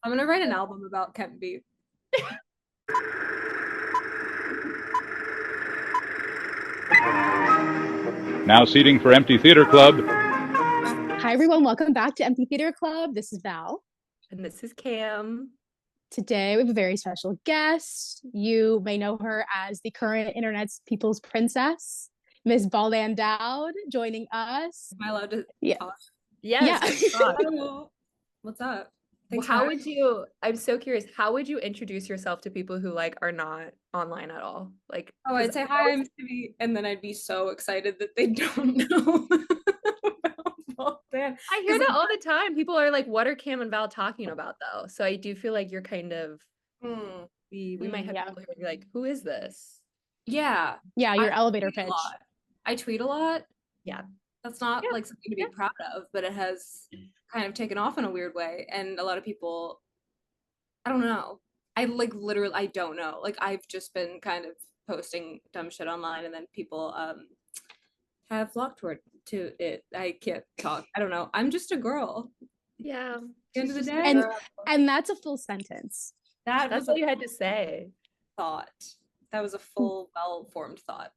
I'm gonna write an album about Kent Beat. Now seating for Empty Theater Club. Hi, everyone. Welcome back to Empty Theater Club. This is Val. And this is Cam. Today, we have a very special guest. You may know her as the current internet's people's princess, Miss Baldan Dowd, joining us. Am I allowed to talk? Yes. Yeah. What's up? Thanks How would you, I'm so curious, how would you introduce yourself to people who like are not online at all? Like, I'd say hi, I'm Stevie, and then I'd be so excited that they don't know about Baldan. I hear that all the time. People are like, what are Cam and Val talking about though? So I do feel like you're kind of we might have people who are like, who is this? Yeah, your elevator pitch. I tweet a lot. Yeah. That's not like something to be proud of, but it has kind of taken off in a weird way. And a lot of people, I don't know. I like literally, I don't know. Like I've just been kind of posting dumb shit online, and then people have flocked to it. I can't talk. I don't know. I'm just a girl. Yeah. At the end of the day. And that's a full sentence. That's what you had to say. Thought. That was a full, well-formed thought.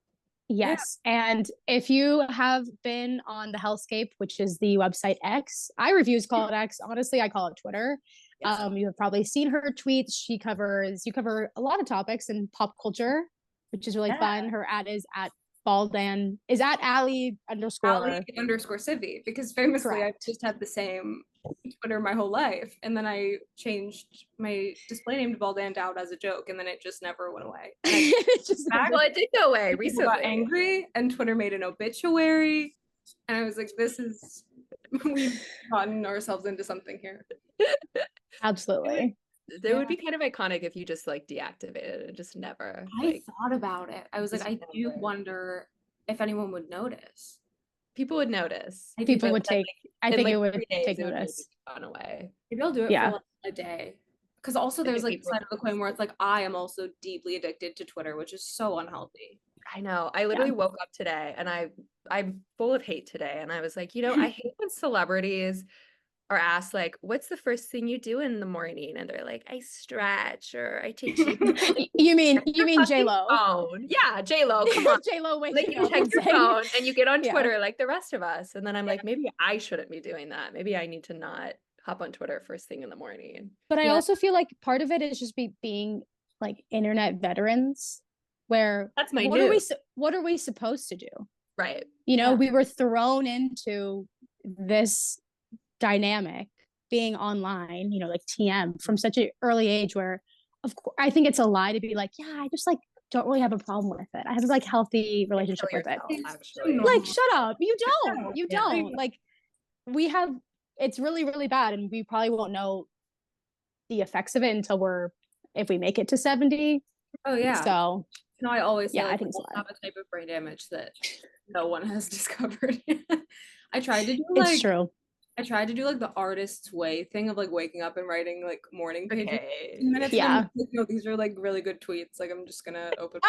Yes. Yeah. And if you have been on the Hellscape, which is the website X, I reviews call it X. Honestly, I call it Twitter. Yes. You have probably seen her tweets. You cover a lot of topics in pop culture, which is really fun. Her ad is at Baldan, is at Ali_Civi, because famously I've just had the same Twitter my whole life, and then I changed my display name to Baldan Dowd as a joke, and then it just never went away. It did go away recently. Got angry, and Twitter made an obituary, and I was like, we've gotten ourselves into something here. Absolutely. It would be kind of iconic if you just like deactivated it, just never. I thought about it. I was like, I do wonder if anyone would notice. People would notice. People would take. I think it would take notice. Gone away. Maybe I'll do it for like a day. Because also there's like the side of the coin where it's like I am also deeply addicted to Twitter, which is so unhealthy. I know. I literally woke up today and I'm full of hate today, and I was like, I hate when celebrities are asked like, what's the first thing you do in the morning? And they're like, I stretch or I take You mean J-Lo? Yeah, J-Lo. Come on. J-Lo like you check your phone and you get on Twitter like the rest of us. And then I'm like, maybe I shouldn't be doing that. Maybe I need to not hop on Twitter first thing in the morning. But I also feel like part of it is just being like internet veterans, where that's my what are we supposed to do? Right. We were thrown into this dynamic being online, like TM from such an early age, where of course I think it's a lie to be like, I just like don't really have a problem with it. I have like healthy relationship with it. Actually. Like, shut up. You don't. Like, we have, it's really, really bad, and we probably won't know the effects of it until if we make it to 70. Oh yeah. So I always say, I think it's have a type of brain damage that no one has discovered. I tried to do it's true. I tried to do like the artist's way thing of like waking up and writing like morning pages. Minutes. Yeah. These are like really good tweets. Like I'm just gonna open.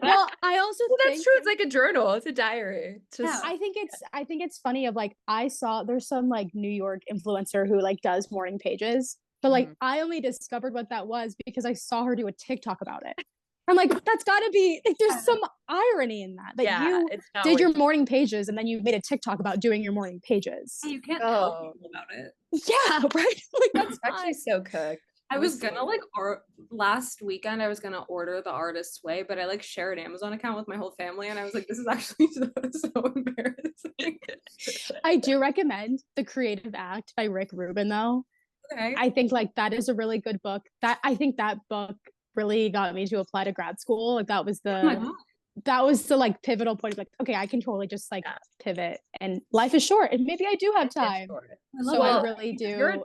Well, I also think that's true. It's like a journal. It's a diary. I think it's funny of like, I saw there's some like New York influencer who like does morning pages, but like I only discovered what that was because I saw her do a TikTok about it. I'm like, that's got to be like, there's some irony in that you did your morning pages and then you made a TikTok about doing your morning pages. You can't tell people about it. Yeah, right. Like that's actually so cooked. I was gonna like last weekend I was gonna order the artist's way, but I like share an Amazon account with my whole family, and I was like, this is actually so embarrassing. I do recommend The Creative Act by Rick Rubin though. Okay. I think like that is a really good book. I think that book really got me to apply to grad school. Like that was the like pivotal point of like, okay, I can totally just like pivot, and life is short and maybe I do have time. I really do.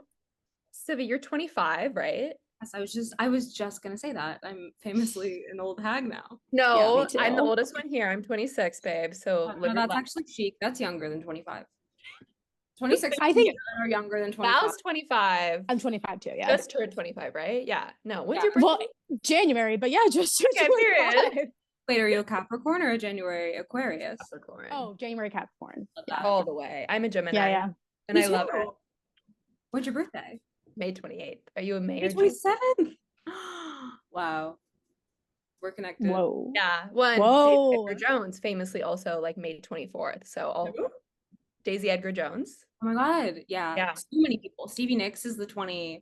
Civi, you're 25, right? Yes, I was just gonna say that. I'm famously an old hag now. No, I'm the oldest one here. I'm 26, babe. So no, that's actually chic. That's younger than 25. 26 I think are younger than 25. Val's 25. I'm 25 too, yeah. Just turned 25, right? Yeah. No, when's your birthday? Well, January, but yeah, just turned 25. Wait, are you a Capricorn or a January Aquarius? Capricorn. Oh, January Capricorn. All the way. I'm a Gemini. Yeah. And I love it. When's your birthday? May 28th. Are you a May May or June? 27th. Wow. We're connected. Whoa. Yeah. One, Daisy Whoa. Edgar Jones, famously also like May 24th. So all Who? Daisy Edgar Jones. Oh my God. Yeah. Yeah. So many people. Stevie Nicks is the 26th.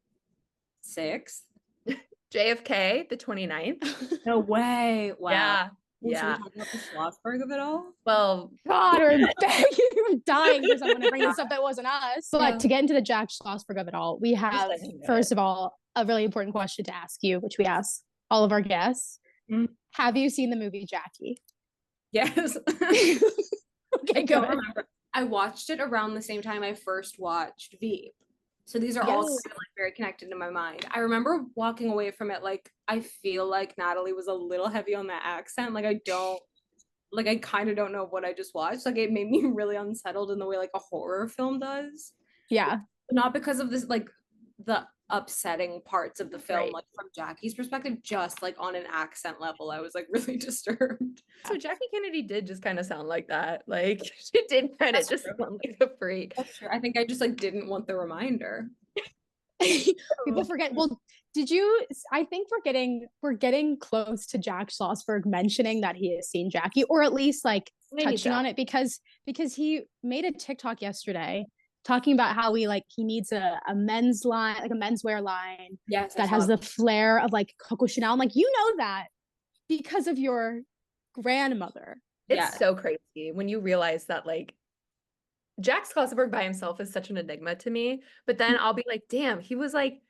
JFK, the 29th. No way. Wow. Yeah. Should we Yeah. talk about the Schlossberg of it all? Well, God, we're dying for someone to bring this up that wasn't us. But Yeah. to get into the Jack Schlossberg of it all, we have, letting you know first of all, a really important question to ask you, which we ask all of our guests. Mhm. Have you seen the movie Jackie? Yes. Okay, I go don't ahead. remember. I watched it around the same time I first watched VEEP. So these are all Yes. kind of like very connected in my mind. I remember walking away from it like I feel like Natalie was a little heavy on that accent. Like I kind of don't know what I just watched. Like it made me really unsettled in the way like a horror film does. Yeah. Not because of this like the upsetting parts of the film, Right. like from Jackie's perspective, just like on an accent level, I was like really disturbed. so Jackie Kennedy did just kind of sound like that. Like she did kind of That's just true. sound like a freak. That's true. I think I just like didn't want the reminder. People forget. Well, I think we're getting close to Jack Schlossberg mentioning that he has seen Jackie, or at least like Maybe touching so. on it because he made a TikTok yesterday talking about how he needs a men's line, like a menswear line Yes, that has the flair of like Coco Chanel. I'm like, you know that because of your grandmother. It's Yeah. so crazy when you realize that like Jack Schlossberg by himself is such an enigma to me. But then I'll be like, damn, he was like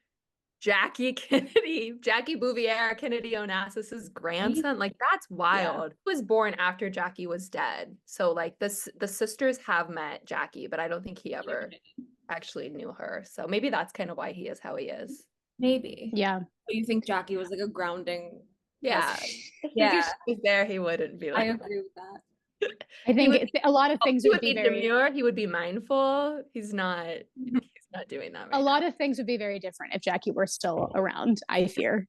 Jackie Bouvier, Kennedy Onassis's grandson. Like that's wild. He was born after Jackie was dead. So like the sisters have met Jackie, but I don't think he ever actually knew her. So maybe that's kind of why he is how he is. Maybe. Yeah. But you think Jackie was like a grounding? Yeah. Yeah. If she was there, he wouldn't be I like agree with that. I think a lot of things he would would be be very demure, he would be mindful. He's not doing that right a lot now. of things would be very different if Jackie were still around, I fear.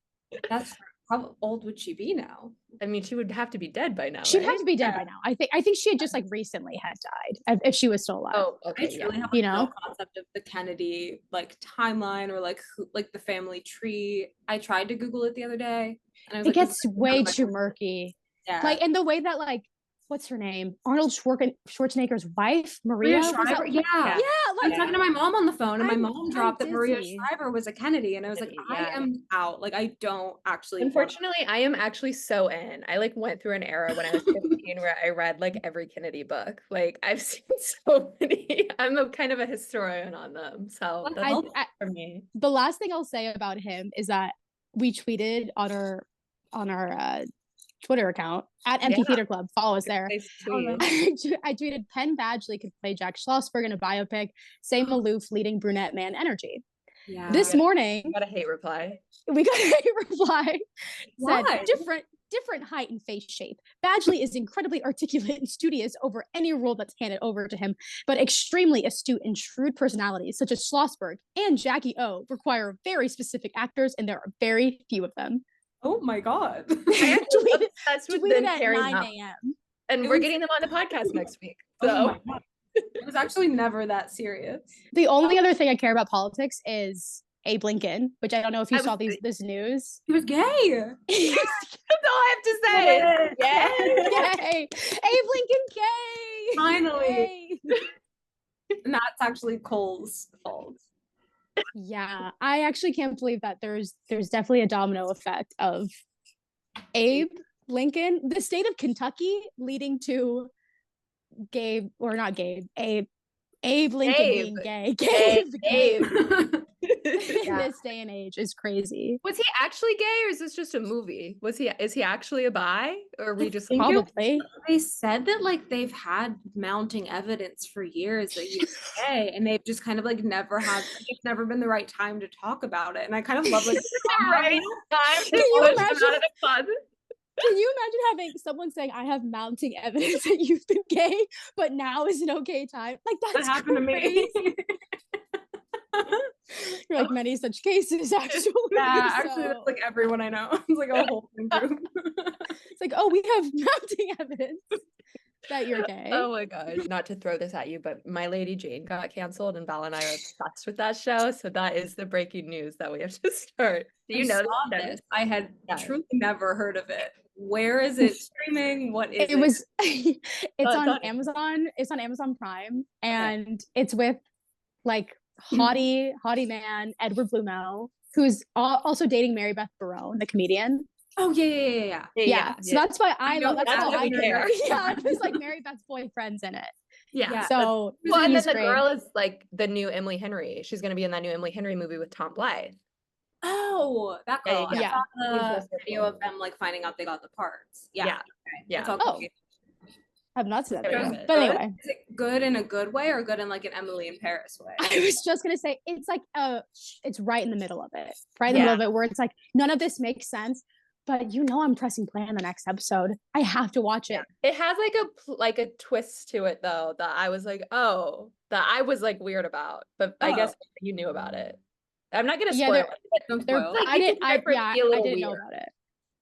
That's how old would she be now? I mean, she would have to be dead by now. She'd right? have to be dead by now. I think she had just like recently had died if she was still alive. Oh, I okay. just Yeah. really have You like, know? no concept of the Kennedy like timeline or like who, like the family tree. I tried to Google it the other day, and I was It like, gets this is way none of my too business. murky. Yeah. Like in the way that like what's her name? Arnold Schwarzenegger's wife, Maria. was that- Shriver? Yeah. Yeah, I was talking to my mom on the phone, and my I'm- mom dropped that Maria dizzy. Shriver was a Kennedy, and I was like, Yeah. I am out. Like, I don't actually. wanna- Unfortunately, I am actually so in. I like went through an era when I was 15 where I read like every Kennedy book. Like I've seen so many. I'm a kind of a historian on them. So that's I- for me. The last thing I'll say about him is that we tweeted on our Twitter account at Empty Yeah. Theater Club. Follow us there. Nice Oh, no. tweet. I tweeted Penn Badgley could play Jack Schlossberg in a biopic. Same aloof, leading brunette man energy. Yeah. This morning, Got a hate reply. we got a reply. Why? Said different height and face shape. Badgley is incredibly articulate and studious over any role that's handed over to him, but extremely astute and shrewd personalities such as Schlossberg and Jackie O require very specific actors, and there are very few of them. Oh my God. I actually Tweeted- obsessed with Tweeted them at carrying 9 up. a.m. And It we're was- getting them on the podcast next week. Oh So my God. It was actually never that serious. The only other thing I care about politics is Abe Lincoln, which I don't know if you I saw was- this news. He was gay. that's all I have to say. Yeah. Yay! Abe Lincoln gay! Finally. Yay! And that's actually Cole's fault. Yeah, I actually can't believe that there's definitely a domino effect of Abe Lincoln, the state of Kentucky, leading to Gabe or not Gabe, Abe Lincoln being gay. Gabe. In this day and age is crazy. Was he actually gay or is this just a movie? Is he actually a bi? Or are we just think it- Probably. They said that like they've had mounting evidence for years that he was gay, and they've just kind of like never had. It's never been the right time to talk about it, and I kind of love like. right time to Can you push him imagine? out of the closet? Can you imagine having someone saying, "I have mounting evidence that you've been gay, but now is an okay time"? Like That that's happened to me. crazy. You're like many such cases, actually. Yeah, actually, so- that's like everyone I know. It's like a whole thing group. It's like, oh, we have mounting evidence. that you're gay. Oh my gosh. Not to throw this at you, but My Lady Jane got canceled and Val and I are obsessed with that show. So that is the breaking news that we have to start. Do you know saw this? this? I had Yeah. truly never heard of it. Where is it streaming? What is it? It was it's on on Amazon. It's on Amazon Prime, and it's with like haughty man Edward Blumenau, who's also dating Mary Beth Barone, the comedian. Oh yeah. Yeah. So that's why I know love. That's that's how why I we care. Yeah, it was like Mary Beth's boyfriend's in it. Yeah. So Well, and then he's the great. girl is like the new Emily Henry. She's gonna be in that new Emily Henry movie with Tom Blythe. Oh, that girl. Yeah, I saw yeah. the video of them like finding out they got the parts. Yeah. Yeah. Okay. Yeah. It's all Oh. confusing. I've not seen that Very video. good. But anyway, Is it good in a good way or good in like an Emily in Paris way? I was just gonna say it's like it's right in the middle of it. Right in the Yeah. middle of it where it's like none of this makes sense. But I'm pressing play on the next episode. I have to watch it. It has like a twist to it though that I was like, oh, that I was like weird about, but I guess you knew about it. I'm not gonna spoil it. Don't They're- spoil. Like, I you didn't. can I start to be a I little didn't know weird. about it.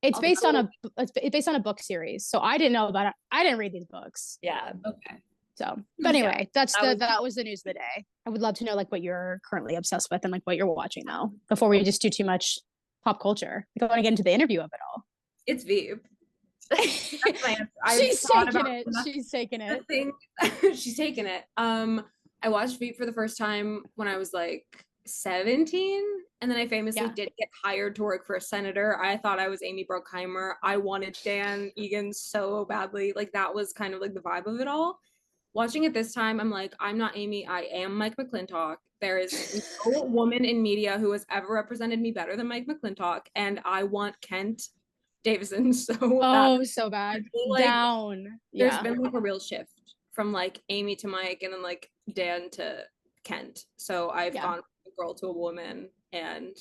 It's I'll based on go- it's based on a book series, so I didn't know about it. I didn't read these books, Yeah. Okay. so. But Yeah, anyway, that that was the news of the day. I would love to know like what you're currently obsessed with and like what you're watching though. Before we just do too much pop culture, I want to get into the interview of it all. It's VEEP. That's my answer. I've She's thought taking about it. nothing. She's taking it. She's taking it. I watched VEEP for the first time when I was like 17, and then I famously Yeah. did get hired to work for a senator. I thought I was Amy Brookheimer. I wanted Dan Egan so badly. Like that was kind of like the vibe of it all. Watching it this time, I'm like, I'm not Amy. I am Mike McClintock. There is no woman in media who has ever represented me better than Mike McClintock, and I want Kent Davison so bad. So bad. Like, Down. There's Yeah. been like a real shift from like Amy to Mike and then like Dan to Kent. So I've gone from a girl to a woman, and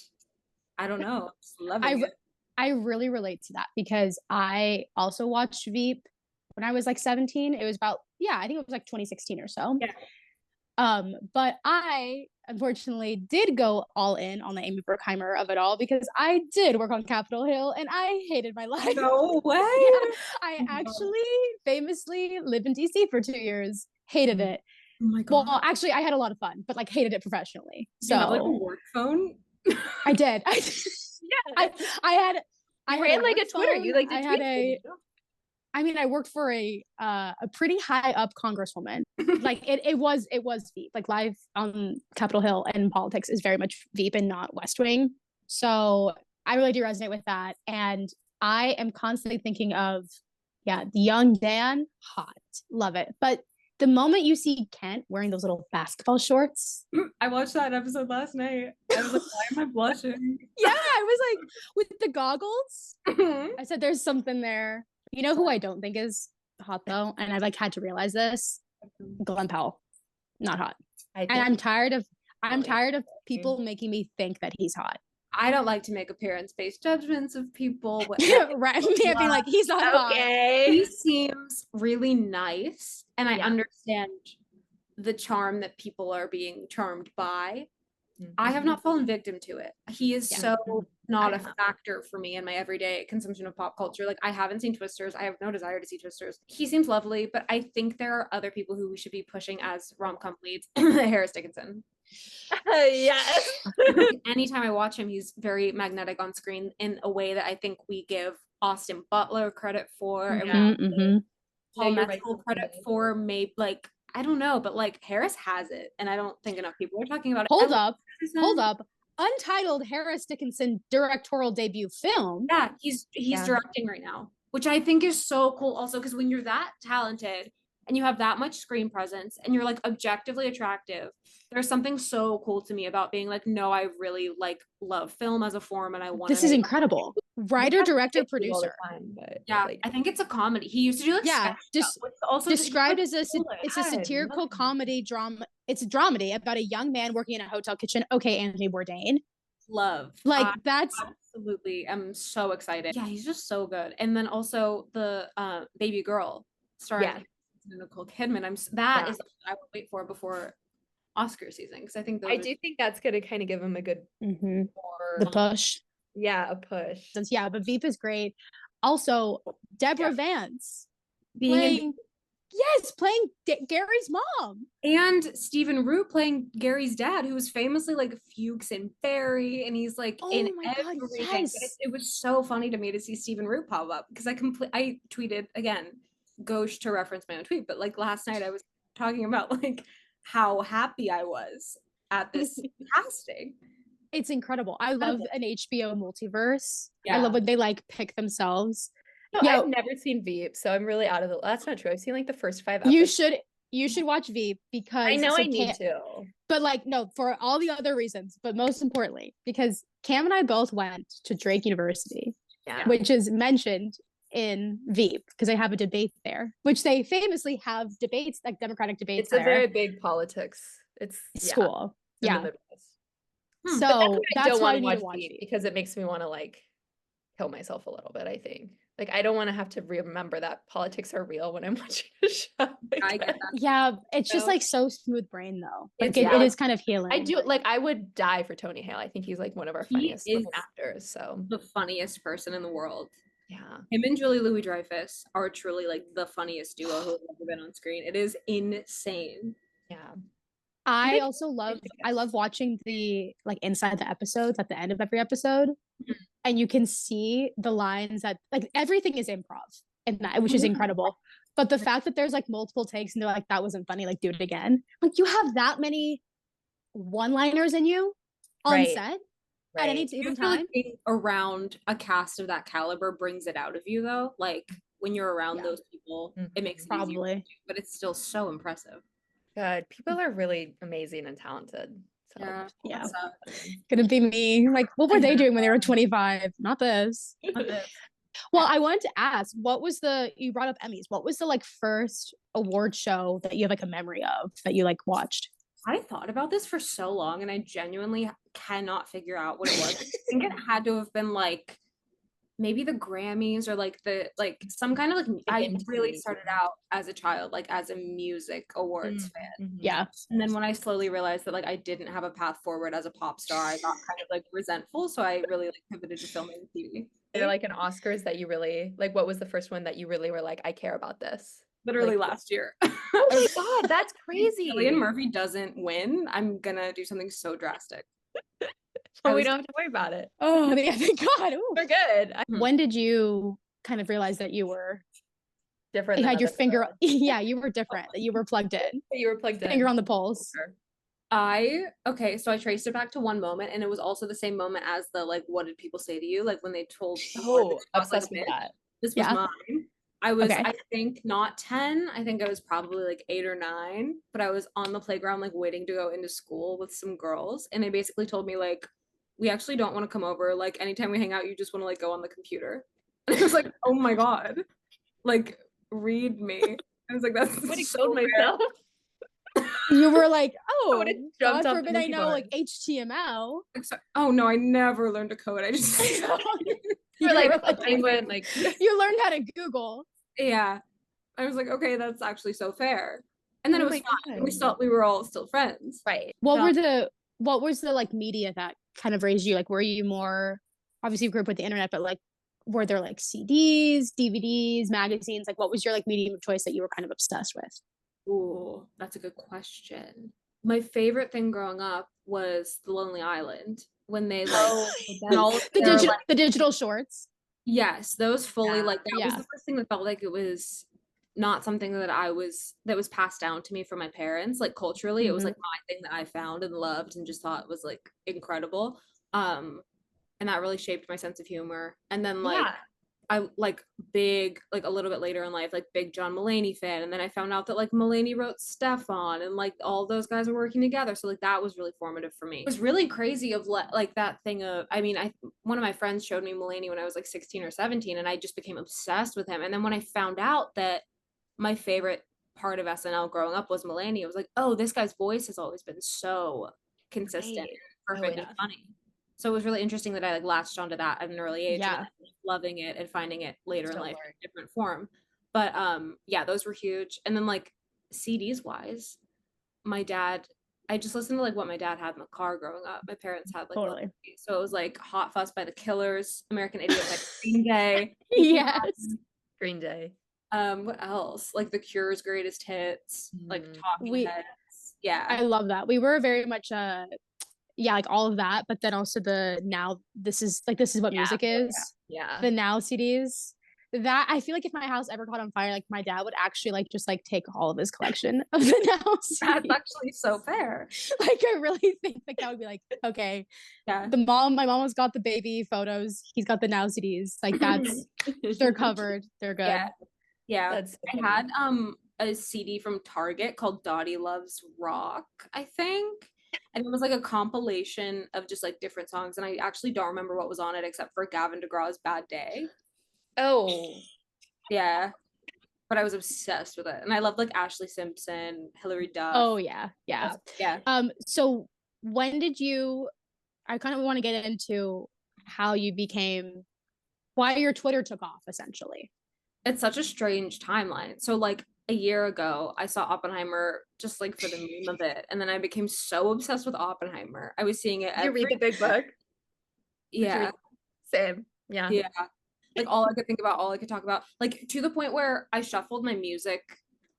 I don't know, I'm just loving it. I really relate to that because I also watched Veep when I was like 17. It was about, I think it was like 2016 or so. Yeah. But I unfortunately did go all in on the Amy Brookheimer of it all because I did work on Capitol Hill and I hated my life. No way. I actually famously lived in DC for 2 years. Hated it. Oh my god. Well, actually, I had a lot of fun, but like hated it professionally. So you have like a work phone? I did. Yeah. I ran had like a Twitter. phone. You like I had I worked for a pretty high up congresswoman. Like it was Veep. Like live on Capitol Hill and politics is very much Veep and not West Wing. So I really do resonate with that. And I am constantly thinking of, the young Dan, hot, love it. But the moment you see Kent wearing those little basketball shorts, I watched that episode last night. I was like, why am I blushing? I was like, with the goggles, I said, there's something there. You know who I don't think is hot though, and I've like had to realize this? Glenn Powell, not hot. And I'm tired of people making me think that he's hot. I don't like to make appearance-based judgments of people. Right? Being like he's not hot. He seems really nice, and I Yeah. understand the charm that people are being charmed by. Mhm. I have not fallen victim to it. He is Yeah. so not I a have. factor for me in my everyday consumption of pop culture. Like I haven't seen Twisters. I have no desire to see Twisters. He seems lovely, but I think there are other people who we should be pushing as rom-com leads. Harris Dickinson. Yes. Anytime I watch him, he's very magnetic on screen in a way that I think we give Austin Butler credit for, and we give Paul you're right, Mescal credit completely. for. Maybe like I don't know, but like Harris has it, and I don't think enough people are talking about it. Hold Ella up. Dickinson, Untitled Harris Dickinson directorial debut film. Yeah, he's directing right now, which I think is so cool. Also, because when you're that talented and you have that much screen presence and you're like objectively attractive, there's something so cool to me about being like, no, I really like love film as a form, and I want. This is incredible. Writer, director, producer. Yeah, I think it's a comedy. He used to do like sketch stuff, which also described as a cool. it's a satirical comedy drama. It's a dramedy about a young man working in a hotel kitchen. Okay, Anthony Bourdain. Love. Like that's absolutely. I'm so excited. Yeah, he's just so good. And then also the baby girl starring Nicole Kidman. Is something I will wait for before Oscar season, because I think I do think that's gonna kind of give him a good the push. Yeah, a push. Yeah, but Veep is great. Also, Deborah Vance being playing Yes, playing Gary's mom. And Stephen Root playing Gary's dad, who was famously like Fuchs and Barry, and he's like in Oh my God, everything. yes. But it was so funny to me to see Stephen Root pop up because I tweeted again, gauche to reference my own tweet, but like last night I was talking about like how happy I was at this casting. It's incredible. I love an HBO multiverse. I Yeah. love when they like pick themselves. No, Yo, I've never seen VEEP, so I'm really out of the. That's not true. I've seen like the first 5 episodes. You should watch VEEP because I know so I need to. But like no, for all the other reasons, but most importantly, because Cam and I both went to Drake University, Yeah. which is mentioned in VEEP because they have a debate there, which they famously have debates, like Democratic debates. It's a very big politics. It's school. in the Yeah. Midwest. So I that's don't why want you to need to watch watch VEEP VEEP. because it makes me want to like kill myself a little bit, I think. Like I don't want to have to remember that politics are real when I'm watching a show. I get that. Yeah, it's just So- like so smooth brain though. Like It's- it is kind of healing. I do like I would die for Tony Hale. I think he's like one of our He funniest looking is actors. So The funniest person in the world. yeah. Him and Julie Louis-Dreyfus are truly like the funniest duo who have ever been on screen. It is insane. Yeah. I they- also love they- I love watching the like inside the episodes at the end of every episode. And you can see the lines that like everything is improv in that, which is incredible. But the fact that there's like multiple takes and they're like, that wasn't funny, like do it again. Like you have that many one-liners in you on Right. set at any Right. given I feel like time. being around a cast of that caliber brings it out of you though. Like when you're around Yeah. those people, Mhm. it makes it easier to Probably. do, but it's still so impressive. Good. People are really amazing and talented. So Yeah. So, Gonna be me. Like, what were they doing when they were 25? Not this. not this. Well, I wanted to ask, you brought up Emmys. What was the like first award show that you have like a memory of that you like watched? I thought about this for so long and I genuinely cannot figure out what it was. I think it had to have been like maybe the Grammys or like some kind of like I really MTV. started out as a child like as a music awards fan. Mhm. Yeah. And then when I slowly realized that like I didn't have a path forward as a pop star, I got kind of like resentful. So I really like pivoted to film and TV. They're like an Oscars that you really like. What was the first one that you really were like, I care about this? Literally Like- last year. Oh my God, that's crazy. Cillian Murphy doesn't win, I'm gonna do something so drastic. Well, I we was- don't have to worry about it. Oh, yeah, thank God. Ooh. We're good. When did you kind of realize that you were Different. you than had your other finger people. yeah, you were different, that you were plugged in. You were plugged in. Finger on the pulse. Sure. So I traced it back to one moment and it was also the same moment as the like what did people say to you? Like when they told Oh, I was, like, obsessed with "Bitch." that. This was Yeah. mine. I was, Okay. I think, not 10. I think I was probably like 8 or 9, but I was on the playground, like waiting to go into school with some girls. And they basically told me, like, we actually don't want to come over. Like, anytime we hang out, you just want to like go on the computer. And I was like, oh my God, like, read me. I was like, that's I would have so killed weird. myself. You were like, oh, would've God jumped off the forbid I monkey know like bars. HTML. Like, oh no, I never learned to code. I just, You're like were a penguin, like You learned how to Google. yeah. I was like, okay, that's actually so fair. And then Oh it was my fine. God. We were all still friends. right. What Yeah. was the like media that kind of raised you? Like, were you more obviously you grew up with the internet, but like were there like CDs, DVDs, magazines? Like what was your like medium of choice that you were kind of obsessed with? Ooh, that's a good question. My favorite thing growing up was The Lonely Island when they like and all of their, like, The digital shorts. yes, those fully Yeah. like that was Yeah. the first thing that felt like it was not something that was passed down to me from my parents. Like culturally, it was Mhm. like my thing that I found and loved and just thought was like incredible. And that really shaped my sense of humor. And then like Yeah. I like big, like a little bit later in life, like big John Mulaney fan. And then I found out that like Mulaney wrote Stefan and like all those guys were working together. So like that was really formative for me. It was really crazy of like that thing of, I mean, one of my friends showed me Mulaney when I was like 16 or 17 and I just became obsessed with him. And then when I found out that my favorite part of SNL growing up was Mulaney, I was like, oh, this guy's voice has always been so consistent, Right. perfect, yeah. and funny. So it was really interesting that I like latched onto that at an early age Yeah. and then loving it and finding it later in Still life learn. in a different form. But yeah, those were huge. And then like CDs wise, my dad, I just listened to like what my dad had in the car growing up. My parents had like Totally. so it was like Hot Fuss by the Killers, American Idiot by Green Day, Yes. Green Day. What else? Like The Cure's Greatest Hits, like Talking Heads. Yeah. I love that. We were very much yeah, like all of that, but then also the now this is what music is. Yeah. The Now CDs. That I feel like if my house ever caught on fire, like my dad would actually like just like take all of his collection of the Now CDs. That's actually so fair. Like I really think like that would be like, okay, Yeah. my mom has got the baby photos, he's got the Now CDs. Like that's they're covered. They're good. Yeah. That's so I had a CD from Target called Dottie Loves Rock, I think. And it was like a compilation of just like different songs. And I actually don't remember what was on it except for Gavin DeGraw's Bad Day. Oh. Yeah. But I was obsessed with it. And I loved like Ashley Simpson, Hilary Duff. Oh yeah. Yeah. Yeah. So when did you I kind of want to get into how you became why your Twitter took off essentially. It's such a strange timeline. So like a year ago, I saw Oppenheimer just like for the meme of it. And then I became so obsessed with Oppenheimer. I was seeing it. You read the big book? Yeah. Same. Yeah. Yeah. Like all I could think about, all I could talk about, like to the point where I shuffled my music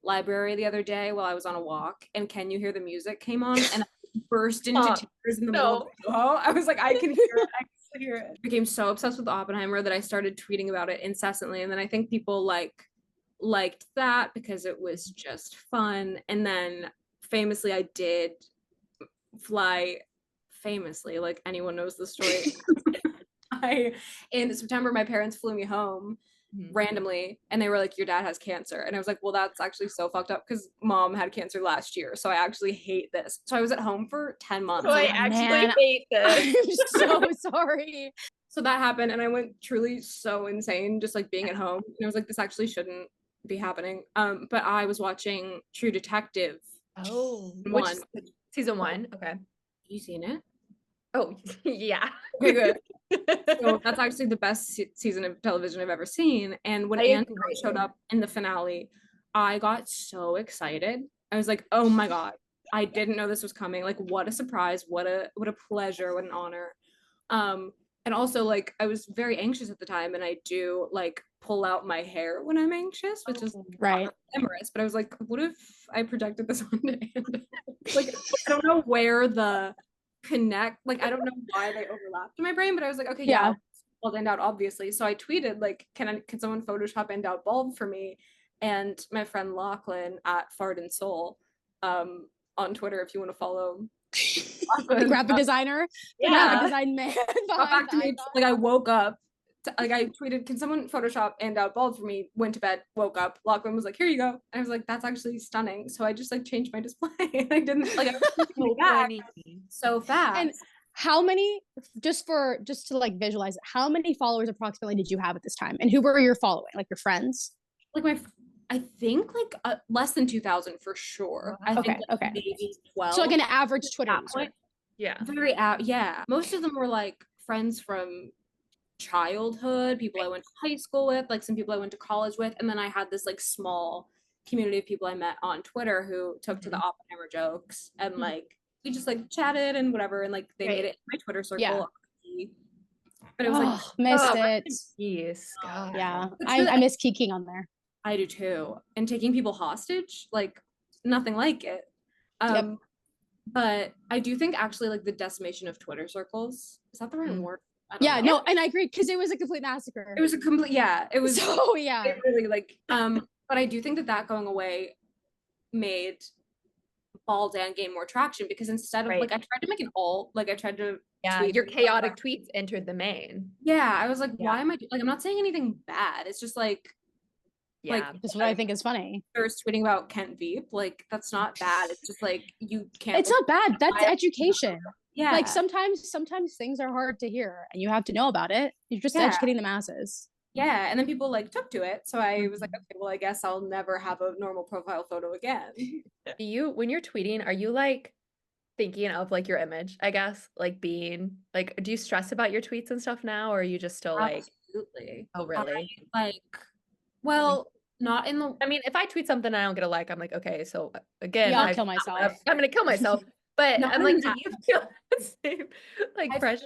library the other day while I was on a walk, and Can You Hear the Music came on, and I burst into tears in the middle of the Soho. I was like, I can hear it. I can hear it. I became so obsessed with Oppenheimer that I started tweeting about it incessantly. And then I think people liked that because it was just fun. And then famously, I did fly famously, like anyone knows the story. In September, my parents flew me home randomly, and they were like, your dad has cancer. And I was like, well, that's actually so fucked up because mom had cancer last year, so I actually hate this. So I was at home for 10 months. I actually hate this. I'm so sorry. So that happened, and I went truly so insane just like being at home. And I was like, this actually shouldn't be happening. But I was watching True Detective. Which season 1? Okay. Have you seen it? Oh, yeah. Okay, good. So that's actually the best season of television I've ever seen. And when Andrew showed up in the finale, I got so excited. I was like, oh my God, I didn't know this was coming. Like, what a surprise. What a pleasure. What an honor. And also like I was very anxious at the time, and I do like pull out my hair when I'm anxious, which is right. Glamorous. But I was like, what if I projected this onto Andrew? Like, I don't know where the connect, like I don't know why they overlapped in my brain, but I was like, okay, yeah, well, Dowd, obviously. So I tweeted like, can someone Photoshop Dowd bald for me? And my friend Lachlan at Fart and Soul on Twitter, if you want to follow, the graphic designer, graphic design man. Back to me, like I woke up. Like I tweeted, can someone Photoshop Dowd bald for me? Went to bed, woke up. Lachlan was like, here you go. And I was like, that's actually stunning. So I just like changed my display. And I didn't like I was back so fast. And how many, just to like visualize it, how many followers approximately did you have at this time? And who were you following? Like your friends? Like I think like less than 2,000 for sure. I think like maybe 12. So like an average Twitter user. Yeah. Very yeah. Most of them were like friends from childhood, people I went to high school with, like some people I went to college with, and then I had this like small community of people I met on Twitter who took to the Oppenheimer jokes, and like we just like chatted and whatever, and like they made it my Twitter circle. But it was like missed it. Yes. Yeah, I miss geeking on there. I do too, and taking people hostage, like nothing like it. But I do think actually like the decimation of Twitter circles, is that the right word? Yeah, no, and I agree because it was a complete massacre. It was a complete, it was so it really like but I do think that going away made Bald Dan gain more traction, because instead of like I tried to make an alt, like I tried to tweet your chaotic tweets entered the main. I was like, why am I like, I'm not saying anything bad, it's just like that's what I think is funny. There's tweeting about Kent Veep, like that's not bad, it's just like you can't, it's not bad, that's education. Like sometimes things are hard to hear and you have to know about it. You're just educating the masses. Yeah, and then people like took to it. So I was like, okay, well, I guess I'll never have a normal profile photo again. When you're tweeting, are you like thinking of like your image, I guess, like being like, do you stress about your tweets and stuff now, or are you just still like, absolutely? Oh, really? Well, not in the, I mean, if I tweet something and I don't get a like, I'm like, okay, so again, I'll kill myself. I'm gonna kill myself. But I'm like, do you feel the same like pressure?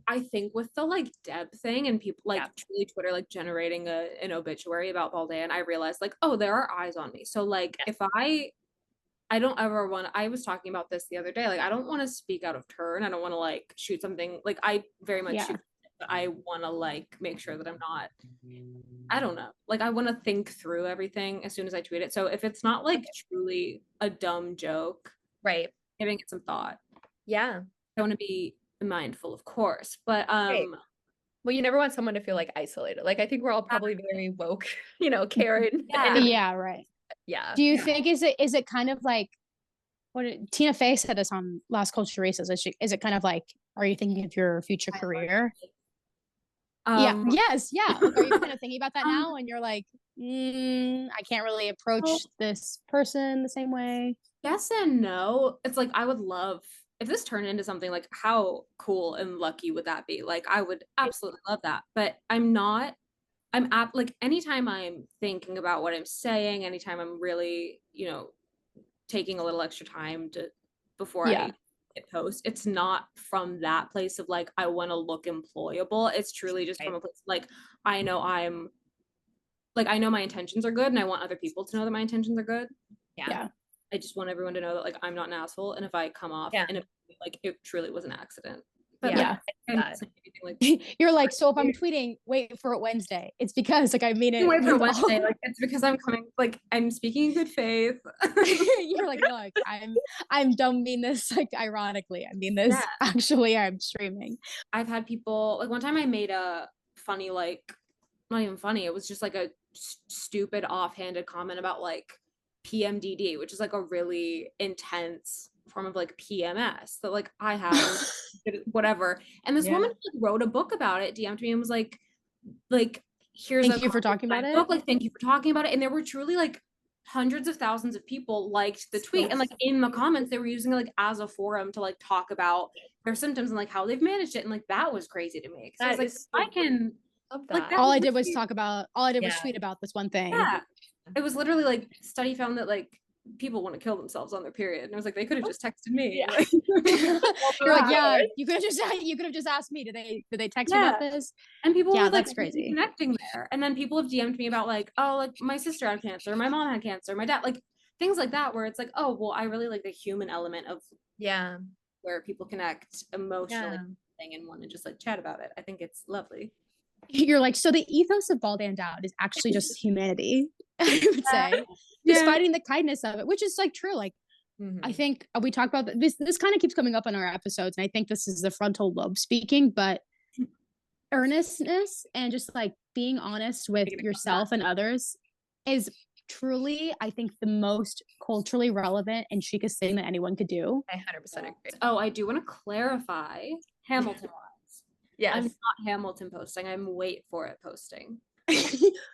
I think with the like Deb thing and people like Yeah. truly Twitter like generating an obituary about Baldan, I realized like, oh, there are eyes on me. So like if I don't ever want I was talking about this the other day, like I don't want to speak out of turn. I don't want to like shoot something like I very much Yeah. shoot, but I want to like make sure that I'm not, I don't know. Like I want to think through everything as soon as I tweet it. So if it's not like truly a dumb joke, Right. giving it some thought. Yeah. I want to be mindful, of course. But Right. Well, you never want someone to feel like isolated. Like I think we're all probably very woke, you know, Karen. Yeah. Yeah, right. Yeah. Do you think is it kind of like Tina Fey said this on Last Culture Races? Is it kind of like, are you thinking of your future career? Yeah. Yes. Yeah. Like, are you kind of thinking about that now? And you're like, I can't really approach this person the same way. Yes and no. It's like I would love if this turned into something like how cool and lucky would that be? Like I would absolutely love that. But I'm at like anytime I'm thinking about what I'm saying, anytime I'm really, you know, taking a little extra time to before I hit post, it's not from that place of like I want to look employable. It's truly just from a place like I know I know my intentions are good and I want other people to know that my intentions are good. Yeah. I just want everyone to know that like I'm not an asshole, and if I come off and like it truly was an accident. But like, you're like, so if I'm tweeting, wait for it Wednesday, it's because like I mean it. Wait for Wednesday, like it's because I'm coming, like I'm speaking in good faith. You're like, look, I'm don't mean this like ironically. I mean this actually. I'm streaming. I've had people like one time I made a funny like not even funny. It was just like a stupid offhanded comment about like PMDD, which is like a really intense form of like PMS that like I have whatever. And this woman like, wrote a book about it, DM'd me and was like here's thank you for talking about it. Like thank you for talking about it. And there were truly like hundreds of thousands of people liked the tweet and like in the comments they were using it like as a forum to like talk about their symptoms and like how they've managed it, and like that was crazy to me. So I was like, I can like all I did was tweet about this one thing. Yeah. It was literally like study found that like people want to kill themselves on their period, and I was like, they could have just texted me. Like, you're like, yeah, you could have just asked me. Did they text me about this? And people were that's like crazy connecting there. And then people have DM'd me about like, oh, like my sister had cancer, my mom had cancer, my dad, like things like that, where it's like, oh, well, I really like the human element of where people connect emotionally and want to just like chat about it. I think it's lovely. You're like, so the ethos of Bald and Dowd is actually just humanity. I would say, just fighting the kindness of it, which is like true. Like, I think we talk about this. This kind of keeps coming up in our episodes, and I think this is the frontal lobe speaking. But earnestness and just like being honest with yourself and others is truly, I think, the most culturally relevant and chicest thing that anyone could do. I 100% agree. Oh, I do want to clarify Hamilton. Yes. I'm not Hamilton posting. I'm wait for it posting.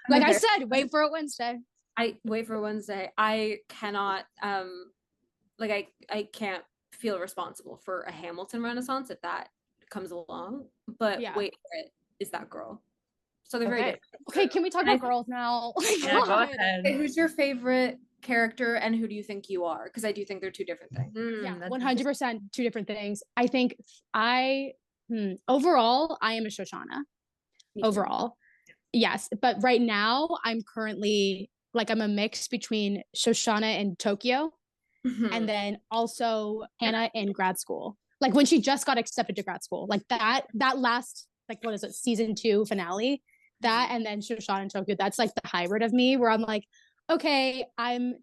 Like I said, wait for it Wednesday. I wait for Wednesday. I cannot like I can't feel responsible for a Hamilton renaissance if that comes along. But wait for it is that girl. So they're very different. Okay, can we talk about girls now? Yeah, go ahead. Okay, who's your favorite character and who do you think you are? Because I do think they're two different things. Yeah, 100% two different things. I think overall, I am a Shoshana. Overall. Yes. But right now, I'm currently like, I'm a mix between Shoshana and Tokyo. And then also Hannah in grad school. Like when she just got accepted to grad school, like that last, like, what is it? Season 2 finale, that, and then Shoshana and Tokyo. That's like the hybrid of me where I'm like, okay, I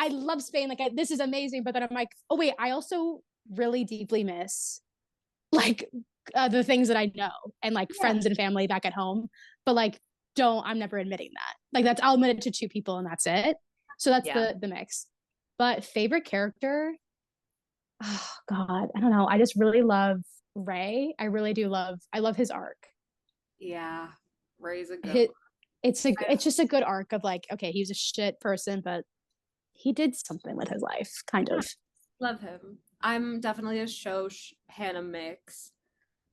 love Spain. Like this is amazing. But then I'm like, oh wait, I also really deeply miss like the things that I know and like friends and family back at home, but like I'm never admitting that. Like I'll admit it to 2 people and that's it. So that's the mix. But favorite character, oh God, I don't know. I just really love Ray. I really do I love his arc. Yeah, Ray's a good it's just a good arc of like, okay, he was a shit person, but he did something with his life, kind of. Love him. I'm definitely a Hannah mix.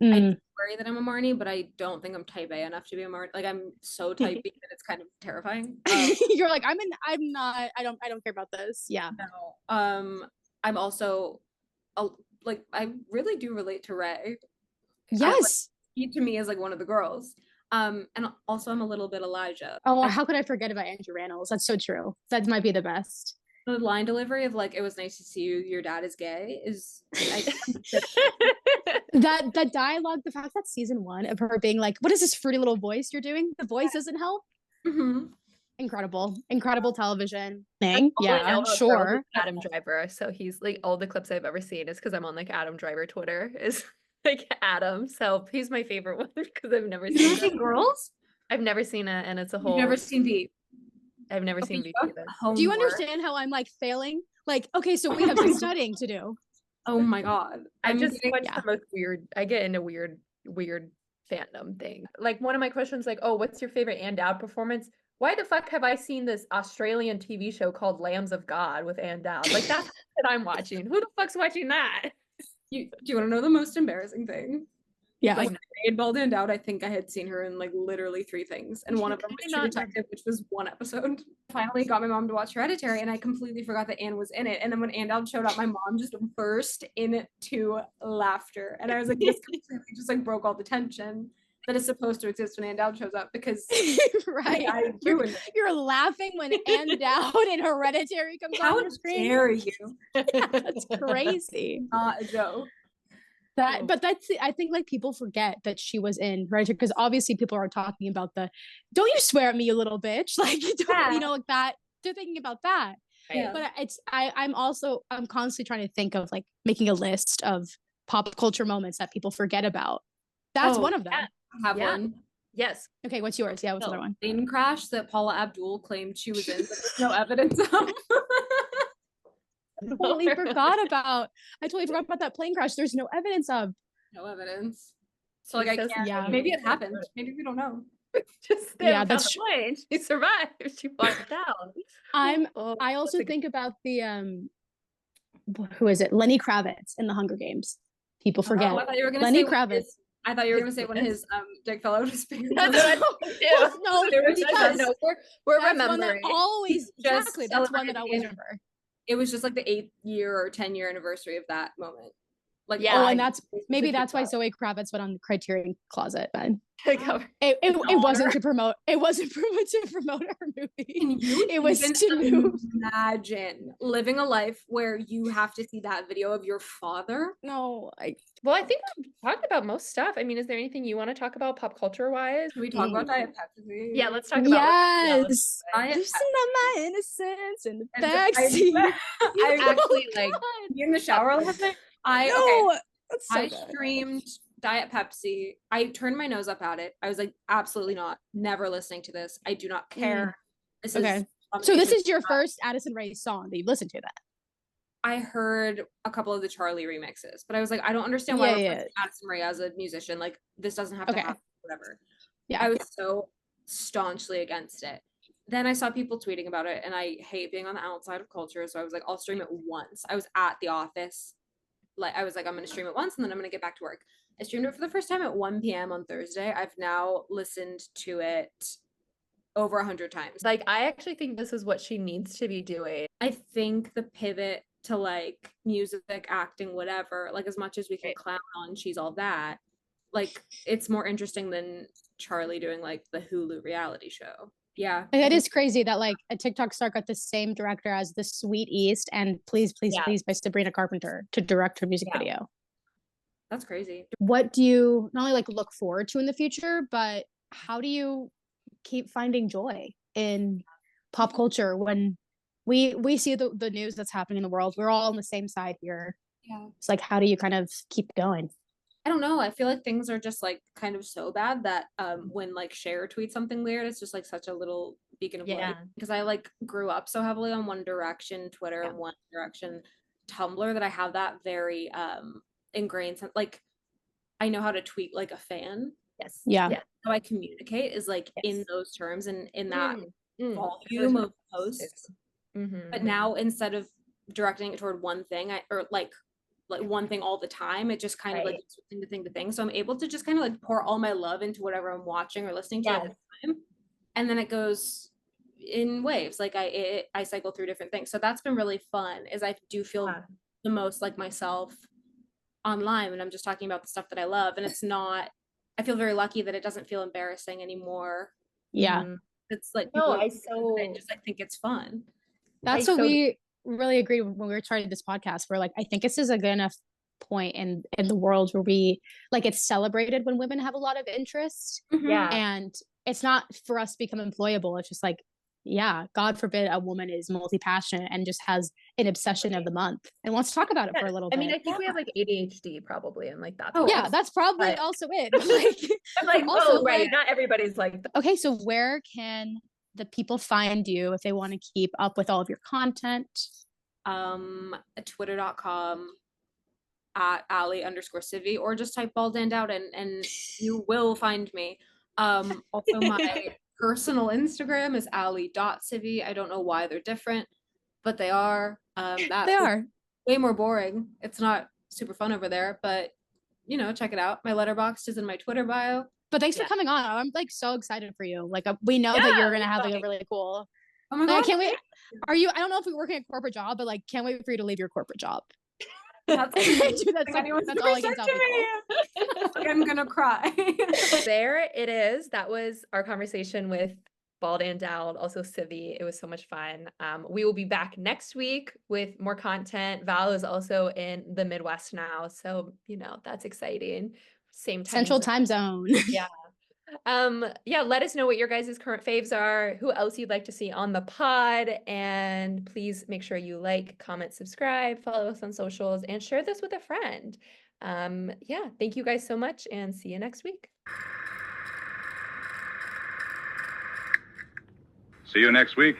I worry that I'm a Marnie, but I don't think I'm type A enough to be a Marnie. Like I'm so type B that it's kind of terrifying. You're like, I don't care about this. Yeah. No. I'm also like I really do relate to Ray. Yes. He to me is like one of the girls. And also I'm a little bit Elijah. Oh, how could I forget about Andrew Rannells? That's so true. That might be the best. The line delivery of like, it was nice to see you, your dad is gay is that dialogue, the fact that season 1 of her being like, what is this fruity little voice you're doing? The voice doesn't help. Incredible television thing. Yeah, sure. Adam Driver. So he's like, all the clips I've ever seen is because I'm on like Adam Driver Twitter is like Adam. So he's my favorite one because I've never seen it. Girls. I've never seen it, and it's a whole. You've never seen VEEP. I've never seen VEEP either. Do you understand how I'm like failing? Like, okay, so we have some studying to do. Oh my god. I just watch the most weird. I get into weird fandom thing. Like one of my questions, like, oh, what's your favorite Ann Dowd performance? Why the fuck have I seen this Australian TV show called Lambs of God with Ann Dowd? Like that's what I'm watching. Who the fuck's watching that? Do you want to know the most embarrassing thing? Yeah. When I made Balda and Dowd, I think I had seen her in like literally 3 things. And one of them was True Detective, which was 1 episode. Finally got my mom to watch Hereditary, and I completely forgot that Anne was in it. And then when Ann Dowd showed up, my mom just burst into laughter. And I was like, this completely just like broke all the tension that is supposed to exist when Ann Dowd shows up, because right. You're laughing when Ann Dowd in Hereditary comes on your screen. How dare you? Yeah, that's crazy. Not a joke. But that's, I think like people forget that she was in Hereditary, because obviously people are talking about don't you swear at me, you little bitch, like you know, like that. They're thinking about that. Yeah. But I'm constantly trying to think of like making a list of pop culture moments that people forget about. That's one of them. I have one. Yes. Okay, what's yours? Yeah, what's the other one? Plane crash that Paula Abdul claimed she was in, but there's no evidence of. I totally forgot about that plane crash. There's no evidence of. No evidence. So like I can't. Maybe it happened. Maybe we don't know. Just that's true. She survived. She walked down. I also think about the who is it? Lenny Kravitz in the Hunger Games. People forget. I thought you were gonna Lenny say Kravitz. I thought you were gonna say one of his Dick fellow experiences. No, because we're remembering. Exactly. That's one that I always remember. It was just like the 8th year or 10-year anniversary of that moment. Like, and that's why Zoe Kravitz went on the Criterion Closet. Then it wasn't to promote. It wasn't to promote her movie. It was to imagine living a life where you have to see that video of your father. No, I think we've talked about most stuff. I mean, is there anything you want to talk about pop culture wise? Can we talk about Diet Pepsi? Yeah, let's talk about yes. Loosen up my innocence in the backseat. I actually like in the shower last night. I streamed Diet Pepsi. I turned my nose up at it. I was like, absolutely not. Never listening to this. I do not care. This is so this is your first Addison Rae song that you listened to. That I heard a couple of the Charlie remixes, but I was like, I don't understand why Addison Rae as a musician, like this doesn't have to happen, whatever. I was so staunchly against it. Then I saw people tweeting about it, and I hate being on the outside of culture, so I was like, I'll stream it once. I was at the office. Like I was like, I'm going to stream it once and then I'm going to get back to work. I streamed it for the first time at 1 p.m. on Thursday. I've now listened to it over 100 times. Like, I actually think this is what she needs to be doing. I think the pivot to like music, acting, whatever, like as much as we can clown on She's All That, like it's more interesting than Charlie doing like the Hulu reality show. Yeah. It is crazy that like a TikTok star got the same director as The Sweet East and Please by Sabrina Carpenter to direct her music video. That's crazy. What do you not only like look forward to in the future, but how do you keep finding joy in pop culture when we see the news that's happening in the world? We're all on the same side here. Yeah. It's like, how do you kind of keep going? I don't know. I feel like things are just like kind of so bad that when like Cher tweets something weird, it's just like such a little beacon of light. Because I like grew up so heavily on One Direction Twitter and One Direction Tumblr that I have that very ingrained sense. Like I know how to tweet like a fan. Yes. Yeah. How I communicate is like in those terms and in that volume of posts. But now instead of directing it toward one thing, or like one thing all the time, it just kind of like thing to thing. So I'm able to just kind of like pour all my love into whatever I'm watching or listening to at the time. And then it goes in waves. Like I cycle through different things. So that's been really fun, is I do feel the most like myself online when I'm just talking about the stuff that I love. And it's not, I feel very lucky that it doesn't feel embarrassing anymore. Yeah. It's like No, I think it's fun. That's what we really agreed when we were starting this podcast. We're like, I think this is a good enough point in the world where we like it's celebrated when women have a lot of interest. Yeah. And it's not for us to become employable. It's just like, yeah, God forbid a woman is multi-passionate and just has an obsession of the month and wants to talk about it for a little bit. I mean, I think we have like ADHD probably, and like that's yeah, that's probably also it. Like, I'm like, also, oh, right, like, not everybody's like that. Okay, so where can the people find you if they want to keep up with all of your content? Twitter.com at Ali_civi, or just type Bald and Dowd and you will find me. Also my personal Instagram is ali.civi. I don't know why they're different, but they are. They are way more boring. It's not super fun over there, but you know, check it out. My letterboxd is in my Twitter bio. But thanks for coming on. I'm like so excited for you. Like we know that you're gonna have like a really cool. Oh my god! I can't wait. Are you? I don't know if you're working a corporate job, but like, can't wait for you to leave your corporate job. That's all I can tell people. Like, I'm gonna cry. There it is. That was our conversation with Bald and Dowd, also Civi. It was so much fun. We will be back next week with more content. Val is also in the Midwest now, so you know that's exciting. Same time Central time zone. Yeah. Yeah, let us know what your guys' current faves are, who else you'd like to see on the pod, and please make sure you like, comment, subscribe, follow us on socials, and share this with a friend. Yeah, thank you guys so much, and see you next week. See you next week.